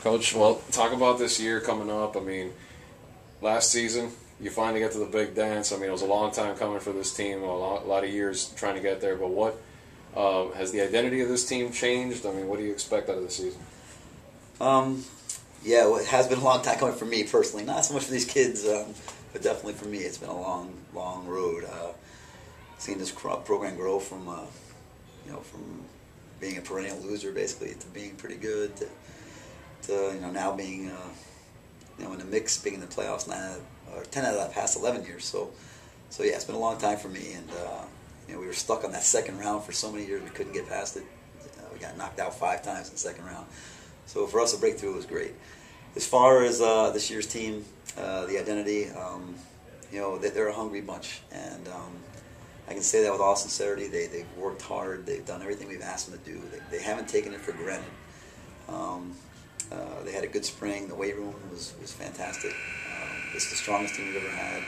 Coach, well, talk about this year coming up. I mean, last season, you finally get to the big dance. I mean, it was a long time coming for this team, a lot of years trying to get there. But what has the identity of this team changed? I mean, what do you expect out of the season? Yeah, well, it has been a long time coming for me personally. Not so much for these kids, but definitely for me. It's been a long road. Seeing this program grow from, from being a perennial loser basically to being pretty good to now being, in the mix, being in the playoffs 10 out of the past 11 years. So yeah, it's been a long time for me, and we were stuck on that second round for so many years we couldn't get past it. We got knocked out 5 times in the second round. So for us, a breakthrough was great. As far as this year's team, the identity, they're a hungry bunch, and I can say that with all sincerity. They've worked hard. They've done everything we've asked them to do. They haven't taken it for granted. They had a good spring. The weight room was fantastic. This is the strongest team we've ever had.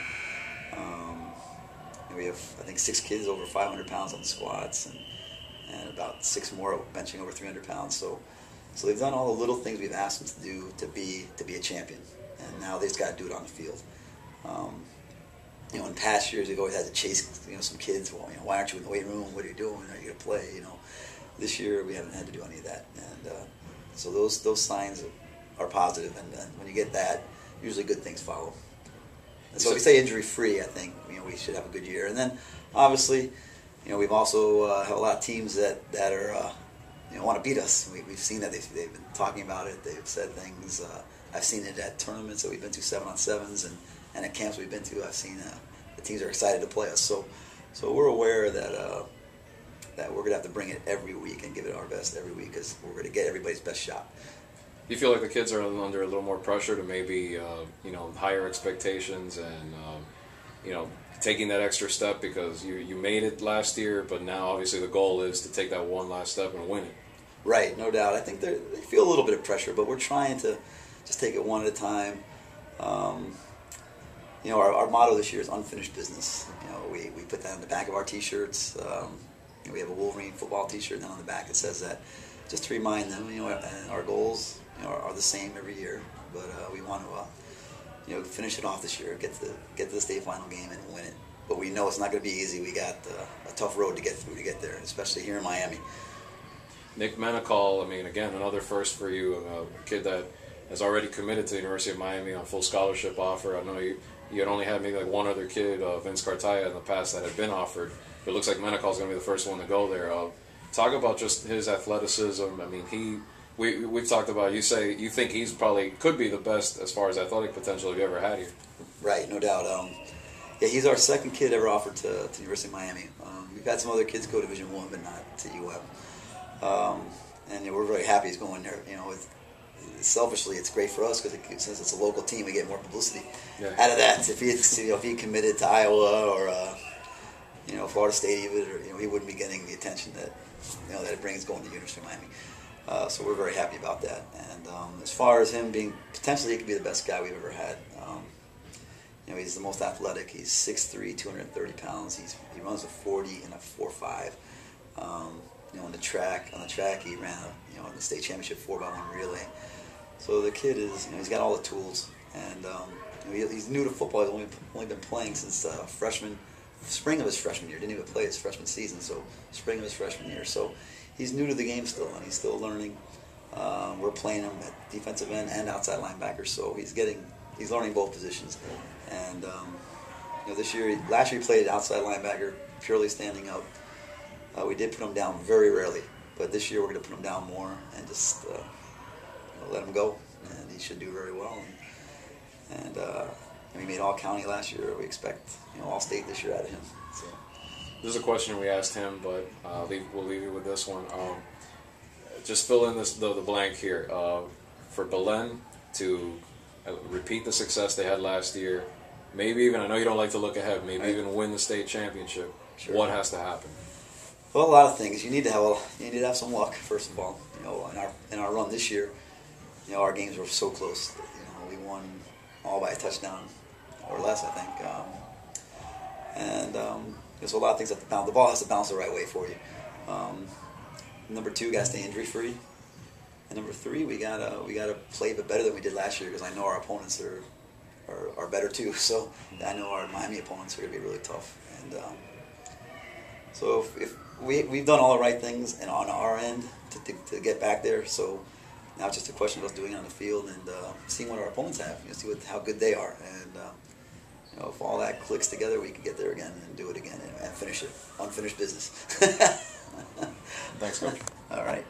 We have, I think, 6 kids over 500 pounds on the squats, and about 6 more benching over 300 pounds. So they've done all the little things we've asked them to do to be a champion, and now they just got to do it on the field. In past years, we've always had to chase, some kids. Well, why aren't you in the weight room? What are you doing? Are you going to play? This year we haven't had to do any of that, and so those signs are positive. And when you get that, usually good things follow. And so if we stay injury free, I think we should have a good year. And then obviously, we've also have a lot of teams that are want to beat us. We've seen that they've been talking about it. They've said things. I've seen it at tournaments that we've been to, 7-on-7s, and at camps we've been to. I've seen the teams are excited to play us. So we're aware that we're going to have to bring it every week and give it our best every week, because we're going to get everybody's best shot. Do you feel like the kids are under a little more pressure to maybe higher expectations and taking that extra step, because you made it last year, but now obviously the goal is to take that one last step and win it? Right, no doubt. I think they feel a little bit of pressure, but we're trying to just take it one at a time. Our motto this year is unfinished business. We put that on the back of our T-shirts. We have a Wolverine football T-shirt, and then on the back it says that, just to remind them, and our goals are the same every year, but we want to finish it off this year, get to the state final game and win it. But we know it's not going to be easy. We got a tough road to get through to get there, especially here in Miami. Nick Menacall, again, another first for you, a kid that has already committed to the University of Miami on full scholarship offer. I know you had only had maybe like one other kid, Vince Cartaya, in the past that had been offered. But it looks like Menacall is going to be the first one to go there. Talk about just his athleticism. We've talked about, you say you think he's probably could be the best as far as athletic potential you've ever had here. Right, no doubt. He's our second kid ever offered to the University of Miami. We've had some other kids go Division I, but not to UM. And we're very happy he's going there. Selfishly, it's great for us, because since it's a local team, we get more publicity out of that. If he committed to Iowa or Florida State, even, he wouldn't be getting the attention that that it brings going to the University of Miami. So we're very happy about that. And as far as him being, potentially he could be the best guy we've ever had. He's the most athletic. He's 6'3", 230 pounds. He runs a 40 and a 4.5. On the track, he ran in the state championship 4x1 relay. So the kid is, he's got all the tools, and he's new to football. He's only been playing since spring of his freshman year. Didn't even play his freshman season, so spring of his freshman year. So he's new to the game still, and he's still learning. We're playing him at defensive end and outside linebacker, so he's learning both positions. And last year he played outside linebacker, purely standing up. We did put him down very rarely, but this year we're going to put him down more and just let him go, and he should do very well. And we made all county last year. We expect all state this year out of him. So. This is a question we asked him, but we'll leave you with this one. Just fill in the blank here. For Belen to repeat the success they had last year, maybe even, I know you don't like to look ahead, maybe even win the state championship. Sure. What has to happen? Well, a lot of things. You need to have some luck, first of all. In our run this year, our games were so close. We won all by a touchdown or less, I think. There's a lot of things that the ball has to bounce the right way for you. Number 2, got to stay injury free. And number 3, we gotta play a bit better than we did last year, because I know our opponents are better too. So I know our Miami opponents are gonna be really tough. And so if we've done all the right things and on our end to get back there. So now it's just a question of us doing it on the field and seeing what our opponents have. See how good they are. And if all that clicks together, we can get there again and do it again and finish it. Unfinished business. Thanks, Coach. All right.